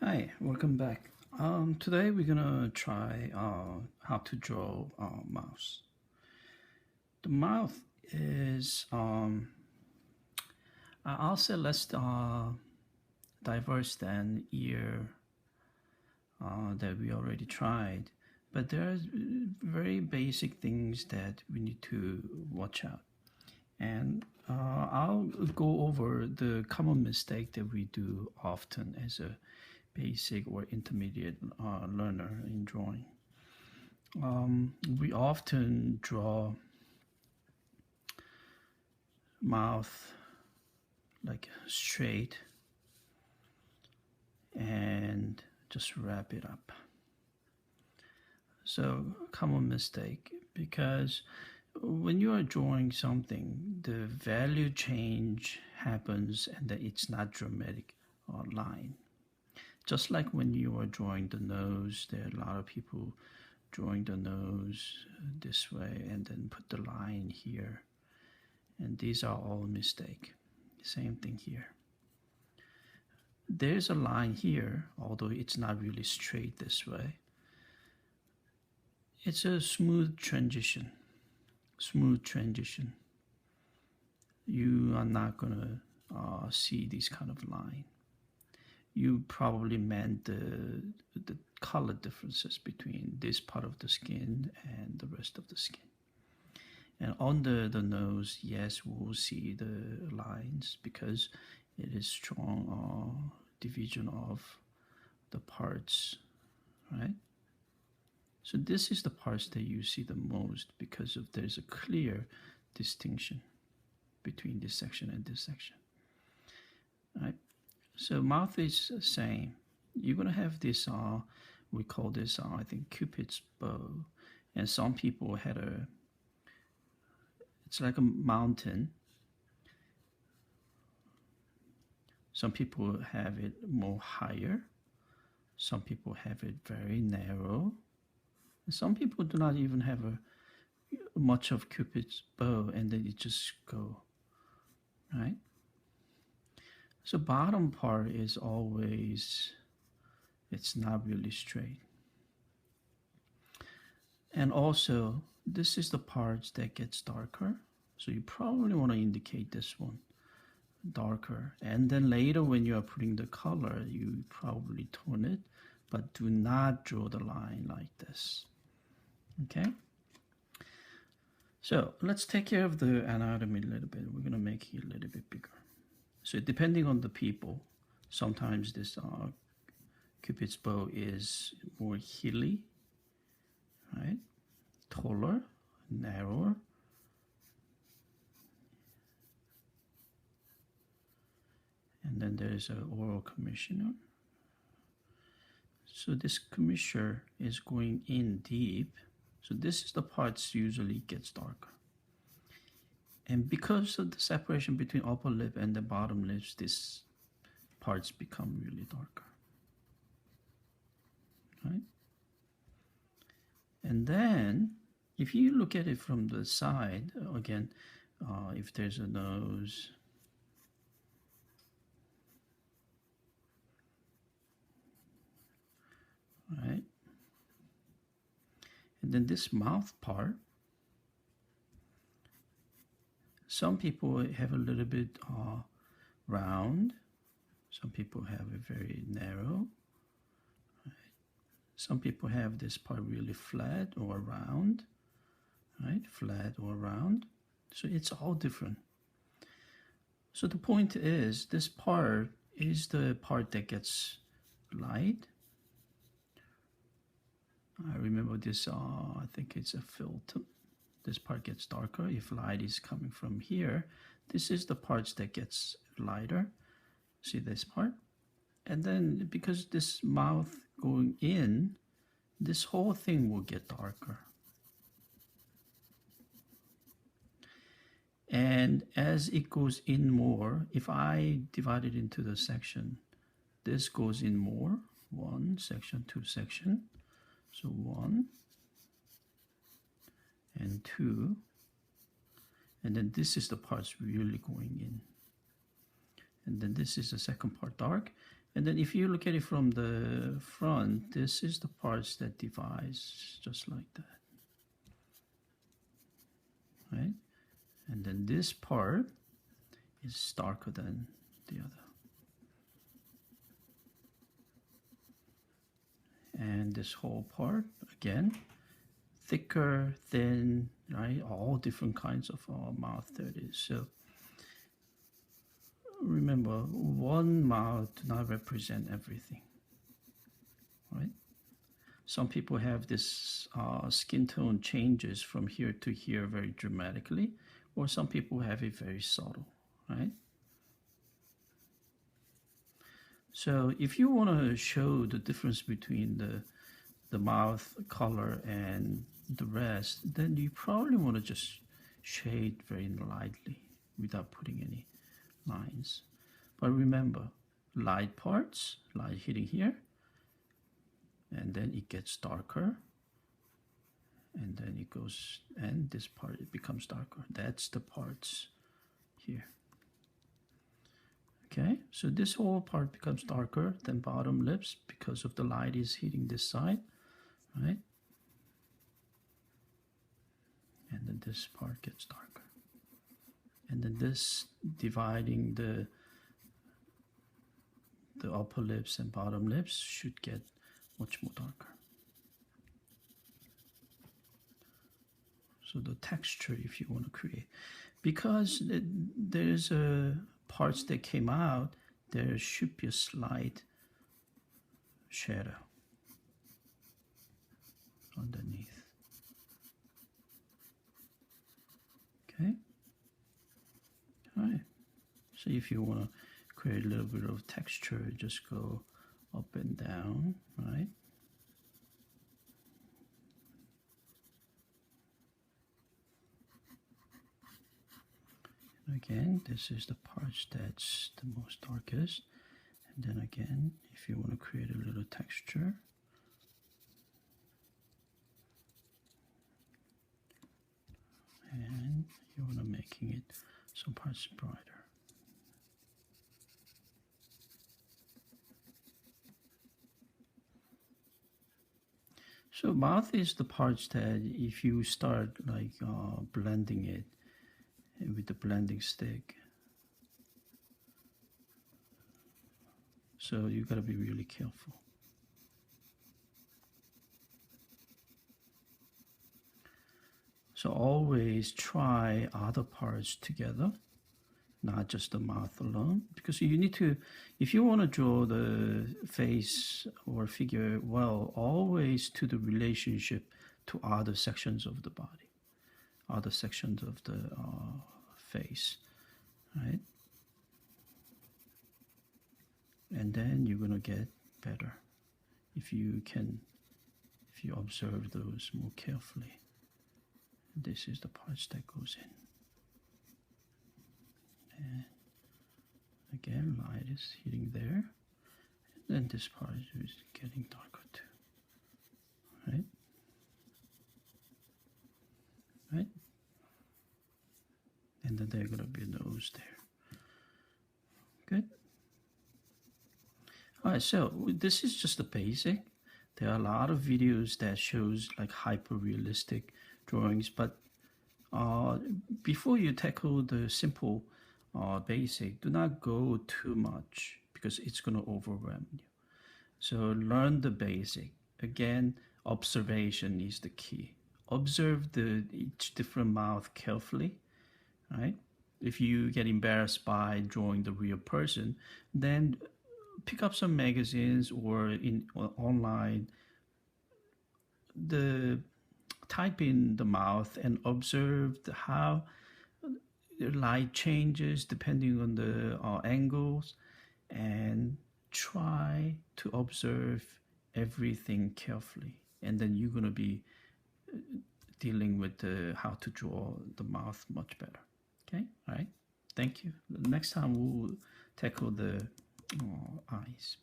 Hi, welcome back. Today we're gonna try how to draw a mouse. The mouth is I'll say less diverse than ear that we already tried, but there are very basic things that we need to watch out. And I'll go over the common mistake that we do often as a basic or intermediate learner in drawing. We often draw mouth like straight and just wrap it up. So, common mistake because when you are drawing something, the value change happens and that it's not dramatic line. Just like when you are drawing the nose, there are a lot of people drawing the nose this way and then put the line here. And these are all mistake. Same thing here. There's a line here, although it's not really straight this way. It's a smooth transition. Smooth transition. You are not gonna see this kind of line. You probably meant the color differences between this part of the skin and the rest of the skin. And under the nose, yes, we'll see the lines because it is strong division of the parts, right? So this is the parts that you see the most because of there's a clear distinction between this section and this section, right? So mouth is the same. You're gonna have this. We call this. I think Cupid's bow, and some people had a. It's like a mountain. Some people have it more higher. Some people have it very narrow. And some people do not even have much of Cupid's bow, and then it just go, right? So bottom part is always, it's not really straight. And also, this is the parts that gets darker. So you probably want to indicate this one darker. And then later when you are putting the color, you probably tone it, but do not draw the line like this. Okay? So let's take care of the anatomy a little bit. We're going to make it a little bit bigger. So depending on the people, sometimes this Cupid's bow is more hilly, right? Taller, narrower. And then there's an oral commissioner. So this commissure is going in deep. So this is the parts usually gets darker. And because of the separation between upper lip and the bottom lips, these parts become really darker. Right? And then if you look at it from the side, again, if there's a nose, right? And then this mouth part, some people have a little bit round, some people have it very narrow, right? Some people have this part really flat or round, right? Flat or round. So it's all different. So the point is, this part is the part that gets light. I remember this, I think it's a filter. This part gets darker. If light is coming from here, this is the parts that gets lighter. See this part? And then because this mouth going in, this whole thing will get darker. And as it goes in more, if I divide it into the section, this goes in more, one section, two section. So one and two, and then this is the parts really going in. And then this is the second part dark, And then if you look at it from the front, this is the parts that divides just like that, right? And then this part is darker than the other. And this whole part, again, thicker, thin, right? All different kinds of mouth there is. So remember, one mouth do not represent everything, right? Some people have this skin tone changes from here to here very dramatically, or some people have it very subtle, right? So if you want to show the difference between the mouth color and the rest, then you probably want to just shade very lightly without putting any lines. But remember, light parts, light hitting here, and then it gets darker, and then it goes, and this part, it becomes darker. That's the parts here. Okay, so this whole part becomes darker than bottom lips because of the light is hitting this side, right? And then this part gets darker. And then this dividing the upper lips and bottom lips should get much more darker. So the texture, if you want to create, because there's parts that came out, there should be a slight shadow underneath. Okay. All right. So if you want to create a little bit of texture, just go up and down, right? Again, this is the parts that's the most darkest. And then again, if you want to create a little texture, and you want to making it some parts brighter. So mouth is the parts that if you start like blending it with the blending stick, so you got to be really careful. So always try other parts together, not just the mouth alone, because you need to, if you want to draw the face or figure well, always to the relationship to other sections of the body, other sections of the face, right? And then you're going to get better if you observe those more carefully. This is the parts that goes in. And again, light is hitting there. And then this part is getting darker too. Right? Right? And then there's gonna be a nose there. Good. Alright, so this is just the basic. There are a lot of videos that shows like hyper realistic drawings, but before you tackle the simple basic, do not go too much because it's going to overwhelm you. So learn the basic. Again, observation is the key. Observe each different mouth carefully, right? If you get embarrassed by drawing the real person, then pick up some magazines or online, type in the mouth and observe how the light changes depending on the angles, and try to observe everything carefully, and then you're going to be dealing with how to draw the mouth much better. Okay, all right, thank you. Next time we'll tackle the eyes.